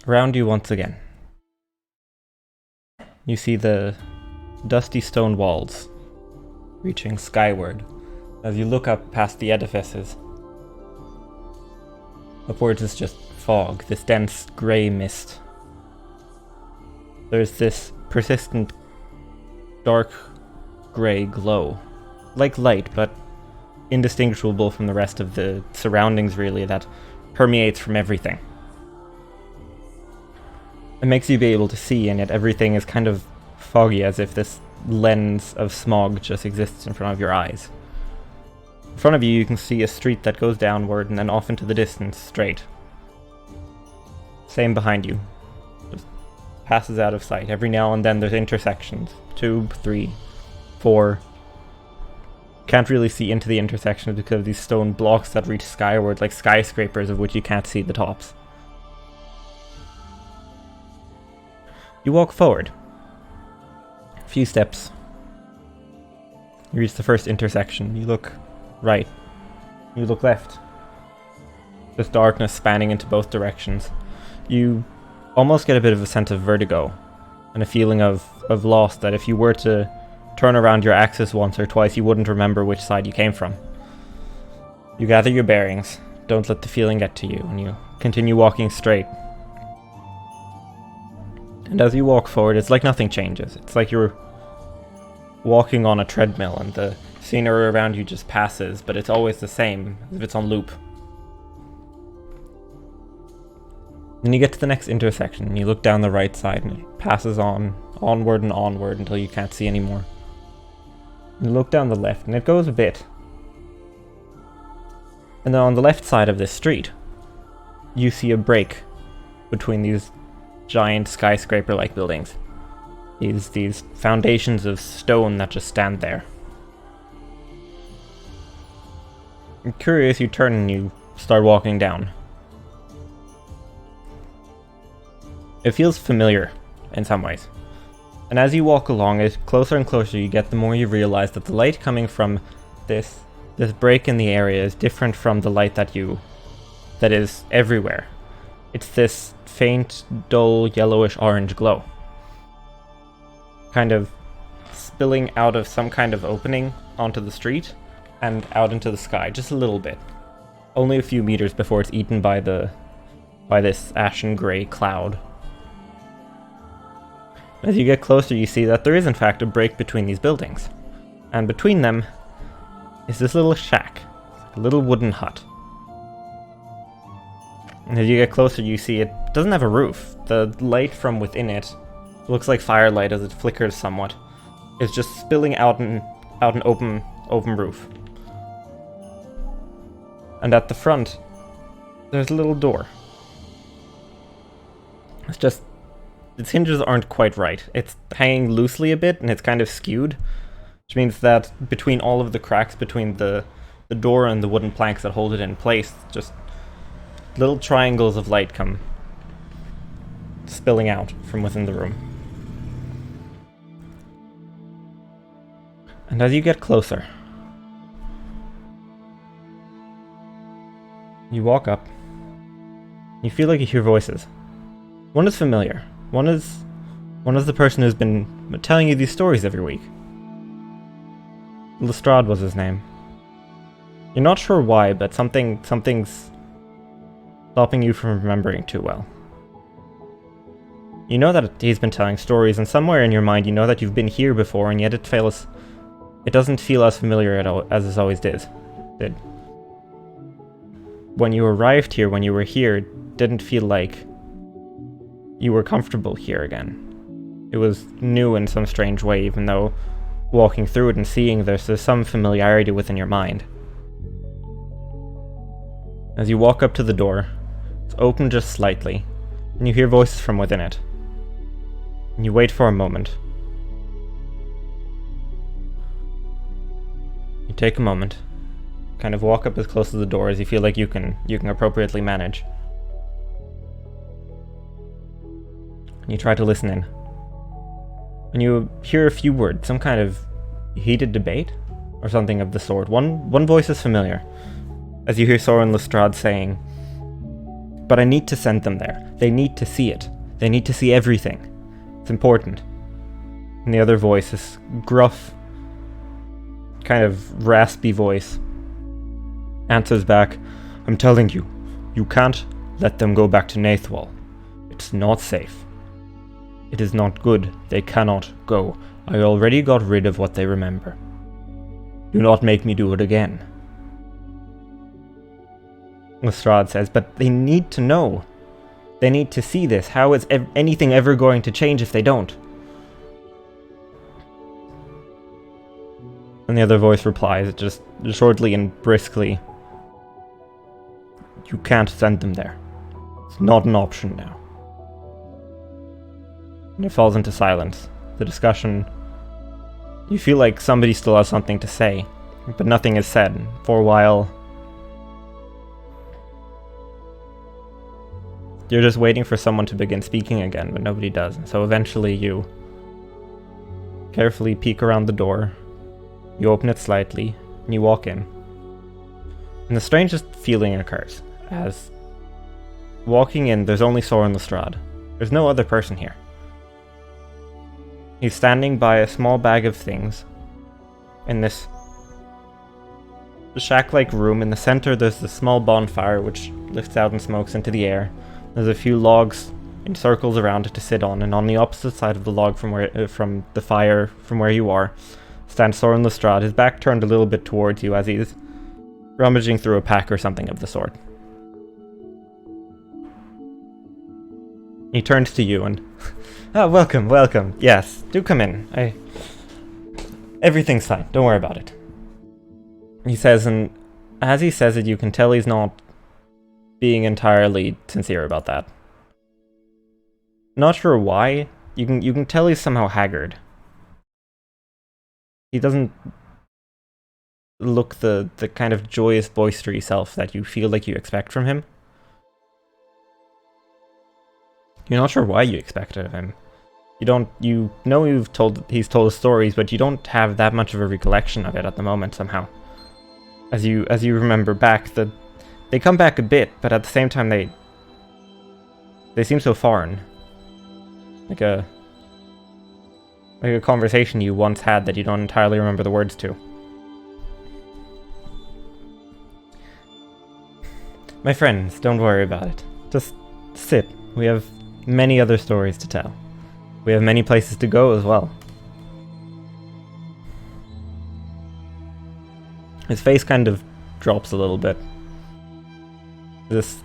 Around you once again. You see the dusty stone walls reaching skyward as you look up past the edifices. Upwards is just fog, this dense grey mist. There's this persistent dark grey glow, like light, but indistinguishable from the rest of the surroundings really, that permeates from everything. It makes you be able to see, and yet everything is kind of foggy, as if this lens of smog just exists in front of your eyes. In front of you, you can see a street that goes downward and then off into the distance, straight. Same behind you. Just passes out of sight. Every now and then there's intersections. 2, 3, 4. Can't really see into the intersections because of these stone blocks that reach skyward like skyscrapers of which you can't see the tops. You walk forward. A few steps. You reach the first intersection. You look right. You look left. There's darkness spanning into both directions. You almost get a bit of a sense of vertigo and a feeling of loss that if you were to turn around your axis once or twice, you wouldn't remember which side you came from. You gather your bearings. Don't let the feeling get to you, and you continue walking straight. And as you walk forward, it's like nothing changes. It's like you're walking on a treadmill and the scenery around you just passes, but it's always the same, as if it's on loop. Then you get to the next intersection, and you look down the right side, and it passes onward and onward until you can't see anymore. You look down the left, and it goes a bit. And then on the left side of this street, you see a break between these giant skyscraper-like buildings. These foundations of stone that just stand there. You're curious, you turn and you start walking down. It feels familiar in some ways. And as you walk along it, closer and closer you get, the more you realize that the light coming from this break in the area is different from the light that is everywhere. It's this faint, dull, yellowish orange glow. Kind of spilling out of some kind of opening onto the street and out into the sky, just a little bit. Only a few meters before it's eaten by this ashen grey cloud. As you get closer, you see that there is in fact a break between these buildings. And between them is this little shack, a little wooden hut. And as you get closer, you see it doesn't have a roof. The light from within it looks like firelight as it flickers somewhat. It's just spilling out an open roof. And at the front, there's a little door. Its hinges aren't quite right. It's hanging loosely a bit, and it's kind of skewed, which means that between all of the cracks between the door and the wooden planks that hold it in place, just little triangles of light come spilling out from within the room. And as you get closer, you walk up. You feel like you hear voices. One is familiar. One is the person who's been telling you these stories every week. Lestrade was his name. You're not sure why, but something's stopping you from remembering too well. You know that he's been telling stories, and somewhere in your mind you know that you've been here before, and yet it doesn't feel as familiar as it always did. When you arrived here, when you were here, it didn't feel like you were comfortable here again. It was new in some strange way, even though walking through it and seeing this, there's some familiarity within your mind. As you walk up to the door, it's open just slightly, and you hear voices from within it. And you wait for a moment. You take a moment, kind of walk up as close to the door as you feel like you can appropriately manage. And you try to listen in. And you hear a few words, some kind of heated debate, or something of the sort. One voice is familiar, as you hear Soren Lestrade saying, but I need to send them there. They need to see it. They need to see everything. It's important. And the other voice, this gruff, kind of raspy voice, answers back, I'm telling you, you can't let them go back to Nathwal. It's not safe. It is not good. They cannot go. I already got rid of what they remember. Do not make me do it again. Lestrade says, but they need to know. They need to see this. How is anything ever going to change if they don't? And the other voice replies, just shortly and briskly, you can't send them there. It's not an option now. And it falls into silence. The discussion... You feel like somebody still has something to say, but nothing is said. For a while, you're just waiting for someone to begin speaking again, but nobody does. So eventually you carefully peek around the door, you open it slightly, and you walk in. And the strangest feeling occurs, as walking in, there's only Soren Lestrade. There's no other person here. He's standing by a small bag of things in this shack-like room. In the center, there's the small bonfire which lifts out and smokes into the air. There's a few logs in circles around it to sit on, and on the opposite side of the log from the fire from where you are stands Soren Lestrade, his back turned a little bit towards you as he's rummaging through a pack or something of the sort. He turns to you and... Oh, welcome, welcome. Yes, do come in. Everything's fine. Don't worry about it. He says, and as he says it, you can tell he's not being entirely sincere about that. Not sure why. You can tell he's somehow haggard. He doesn't look the kind of joyous, boisterous self that you feel like you expect from him. You're not sure why you expect it of him. You know he's told stories, but you don't have that much of a recollection of it at the moment somehow. As you remember back, they come back a bit, but at the same time they seem so foreign. Like a conversation you once had that you don't entirely remember the words to. My friends, don't worry about it. Just sit. We have many other stories to tell. We have many places to go as well. His face kind of drops a little bit. This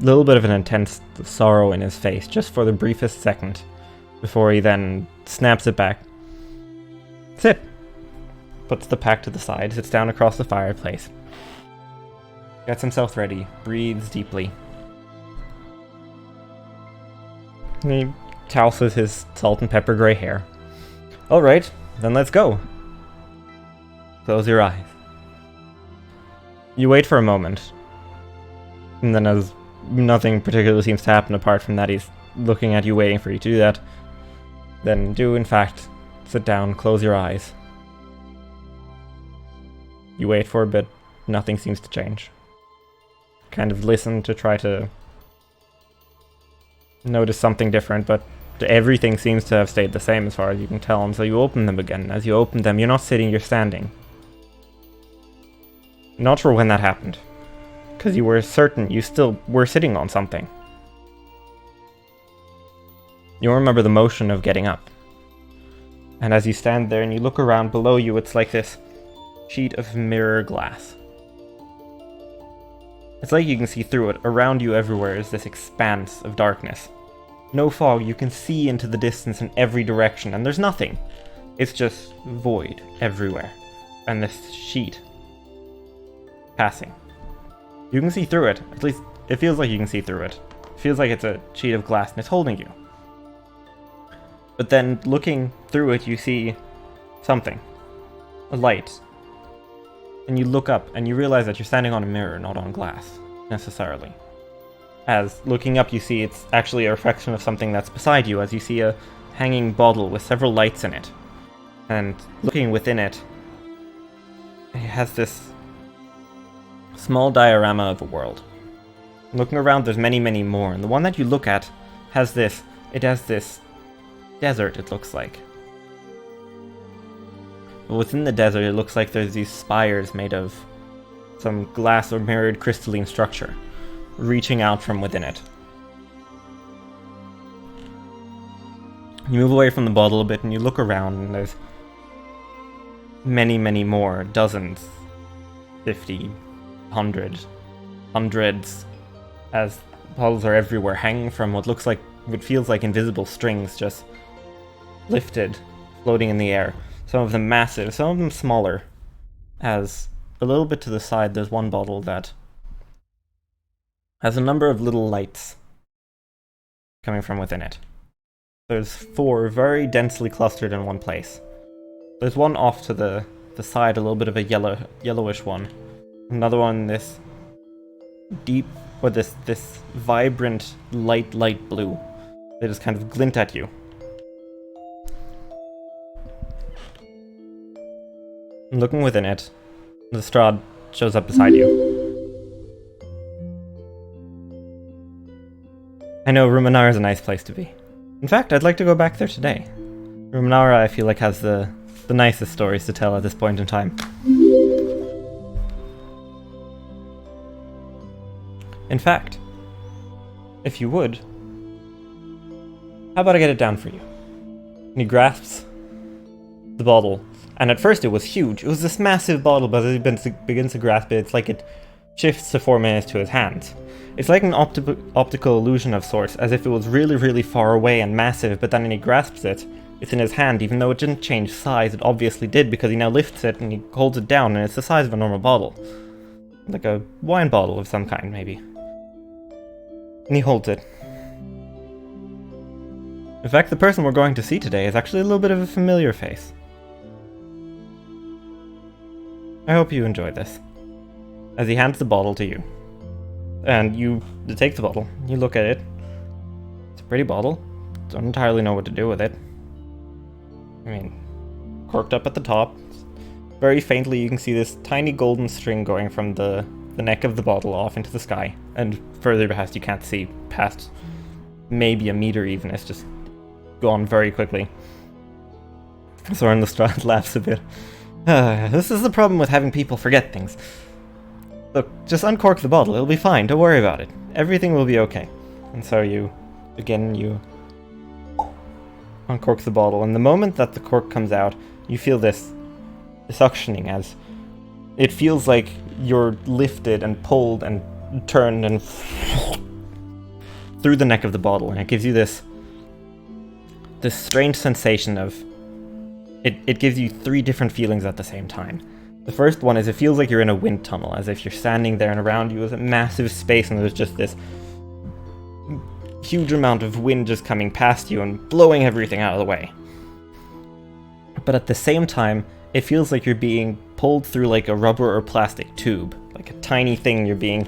little bit of an intense sorrow in his face, just for the briefest second, before he then snaps it back. Sit. Puts the pack to the side, sits down across the fireplace. Gets himself ready, breathes deeply. And he tousles his salt and pepper grey hair. Alright, then let's go. Close your eyes. You wait for a moment. And then as nothing particularly seems to happen apart from that he's looking at you waiting for you to do that, then do in fact sit down, close your eyes. You wait for a bit, nothing seems to change. Kind of listen to try to notice something different, but everything seems to have stayed the same as far as you can tell, and so you open them again. As you open them, you're not sitting, you're standing. Not sure when that happened, because you were certain you still were sitting on something. You remember the motion of getting up. And as you stand there and you look around below you, it's like this sheet of mirror glass. It's like you can see through it. Around you everywhere is this expanse of darkness. No fog, you can see into the distance in every direction, and there's nothing. It's just void everywhere. And this sheet passing. You can see through it. At least, it feels like you can see through it. It feels like it's a sheet of glass and it's holding you. But then, looking through it, you see something. A light. And you look up, and you realize that you're standing on a mirror, not on glass, necessarily. As, looking up, you see it's actually a reflection of something that's beside you, as you see a hanging bottle with several lights in it. And looking within it, it has this small diorama of a world. Looking around, there's many, many more, and the one that you look at has this desert, it looks like. But within the desert, it looks like there's these spires made of some glass or mirrored crystalline structure, reaching out from within it. You move away from the bottle a bit and you look around, and there's many, many more, dozens, 50, 100, hundreds, as bottles are everywhere, hanging from what feels like invisible strings, just lifted, floating in the air. Some of them massive, some of them smaller, as a little bit to the side there's one bottle that has a number of little lights coming from within it. There's 4 very densely clustered in one place. There's one off to the side, a little bit of a yellowish one. Another one, this deep, or this vibrant light blue. They just kind of glint at you. Looking within it, the Strahd shows up beside you. I know Ruminara is a nice place to be. In fact, I'd like to go back there today. Ruminara, I feel like, has the nicest stories to tell at this point in time. In fact, if you would, how about I get it down for you? And he grasps the bottle. And at first it was huge. It was this massive bottle, but as he begins to grasp it, it's like it shifts to 4 minutes to his hands. It's like an optical illusion of sorts, as if it was really, really far away and massive, but then when he grasps it, it's in his hand, even though it didn't change size. It obviously did, because he now lifts it and he holds it down, and it's the size of a normal bottle. Like a wine bottle of some kind, maybe. And he holds it. In fact, the person we're going to see today is actually a little bit of a familiar face. I hope you enjoy this. As he hands the bottle to you. And you take the bottle, you look at it. It's a pretty bottle. Don't entirely know what to do with it. I mean, corked up at the top. Very faintly you can see this tiny golden string going from the neck of the bottle off into the sky. And further past you can't see past maybe a meter even. It's just gone very quickly. Soren Lestrade laughs a bit. This is the problem with having people forget things. Look, just uncork the bottle, it'll be fine, don't worry about it. Everything will be okay. And so you uncork the bottle, and the moment that the cork comes out, you feel this suctioning, as it feels like you're lifted and pulled and turned and through the neck of the bottle, and it gives you this strange sensation of it gives you 3 different feelings at the same time. The first one is it feels like you're in a wind tunnel, as if you're standing there and around you is a massive space and there's just this huge amount of wind just coming past you and blowing everything out of the way. But at the same time, it feels like you're being pulled through like a rubber or plastic tube, like a tiny thing you're being...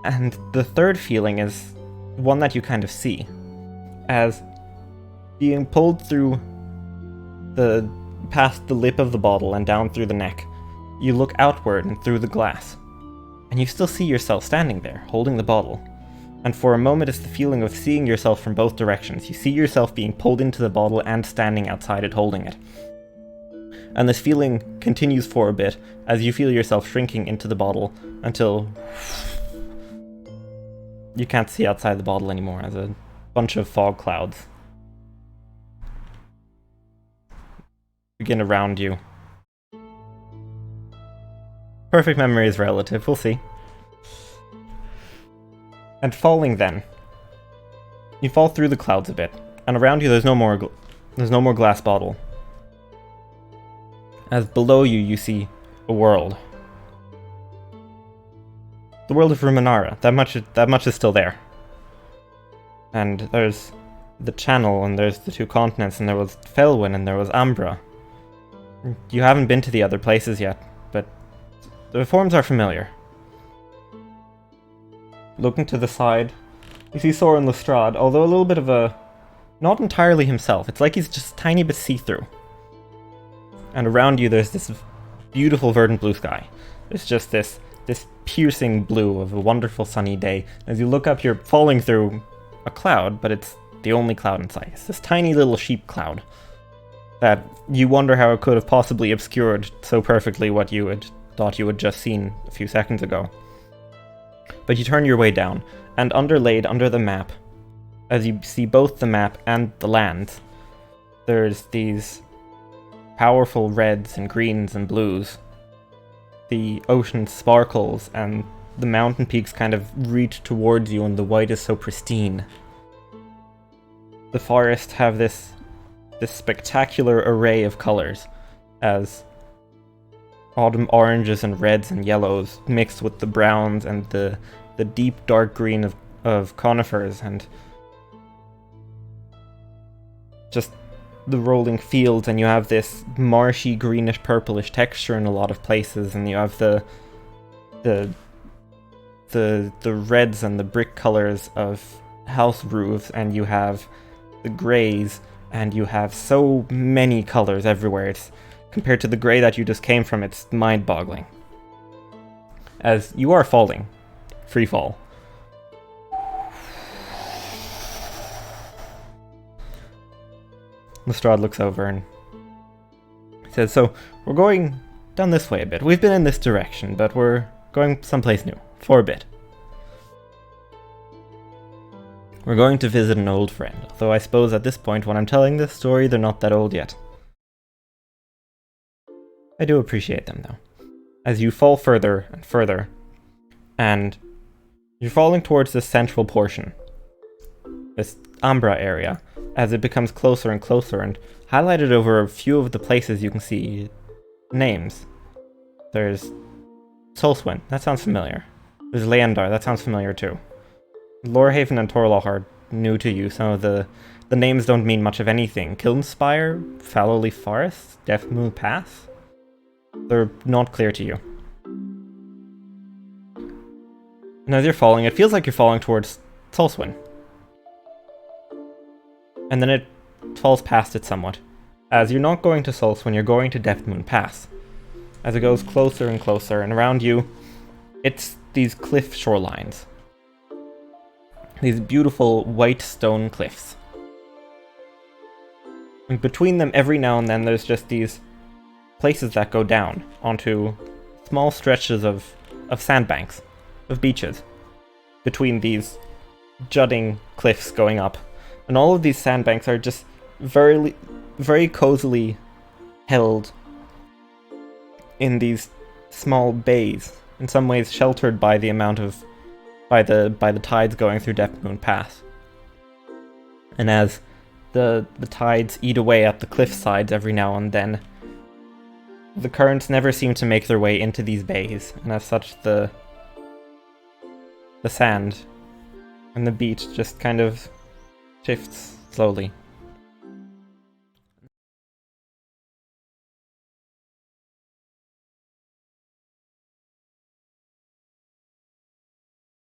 And the third feeling is one that you kind of see, as being pulled through past the lip of the bottle and down through the neck. You look outward and through the glass, and you still see yourself standing there, holding the bottle. And for a moment it's the feeling of seeing yourself from both directions. You see yourself being pulled into the bottle and standing outside it holding it. And this feeling continues for a bit, as you feel yourself shrinking into the bottle until you can't see outside the bottle anymore, as a bunch of fog clouds begin around you. Perfect memory is relative, we'll see. And falling then, you fall through the clouds a bit, and around you there's no more glass bottle. As below you, you see a world. The world of Ruminara. That much is still there. And there's the Channel, and there's the 2 continents, and there was Felwyn, and there was Ambra. You haven't been to the other places yet, but the forms are familiar. Looking to the side, you see Soren Lestrade, although a little bit of a... not entirely himself. It's like he's just a tiny bit see-through. And around you there's this beautiful verdant blue sky. There's just this piercing blue of a wonderful sunny day. As you look up, you're falling through a cloud, but it's the only cloud in sight. It's this tiny little sheep cloud that you wonder how it could have possibly obscured so perfectly what you had thought you had just seen a few seconds ago. But you turn your way down, and underlaid under the map, as you see both the map and the land, there's these powerful reds and greens and blues. The ocean sparkles, and the mountain peaks kind of reach towards you, and the white is so pristine. The forests have this spectacular array of colors, as autumn oranges and reds and yellows mixed with the browns and the deep dark green of conifers, and just the rolling fields, and you have this marshy greenish purplish texture in a lot of places, and you have the reds and the brick colors of house roofs, and you have the greys, and you have so many colors everywhere. It's compared to the grey that you just came from, it's mind-boggling. As you are falling, free fall. Lestrade looks over and says, "So, we're going down this way a bit. We've been in this direction, but we're going someplace new, for a bit. We're going to visit an old friend, although I suppose at this point when I'm telling this story, they're not that old yet. I do appreciate them, though. As you fall further and further, and you're falling towards this central portion, this Ambra area, as it becomes closer and closer, and highlighted over a few of the places you can see names. There's Solswyn, that sounds familiar. There's Leandar, that sounds familiar too. Lorehaven and Torloch are new to you. Some of the names don't mean much of anything. Kilnspire, Fallowleaf Forest, Deathmoon Pass? They're not clear to you. And as you're falling, it feels like you're falling towards Solswyn. And then it falls past it somewhat. As you're not going to Solswyn, you're going to Deathmoon Pass. As it goes closer and closer, and around you, it's these cliff shorelines. These beautiful white stone cliffs. And between them, every now and then, there's just these places that go down onto small stretches of sandbanks, of beaches, between these jutting cliffs going up. And all of these sandbanks are just very, very cozily held in these small bays, in some ways sheltered by the amount of by the tides going through Deathmoon Pass. And as the tides eat away at the cliff sides every now and then, the currents never seem to make their way into these bays, and as such the sand and the beach just kind of shifts slowly.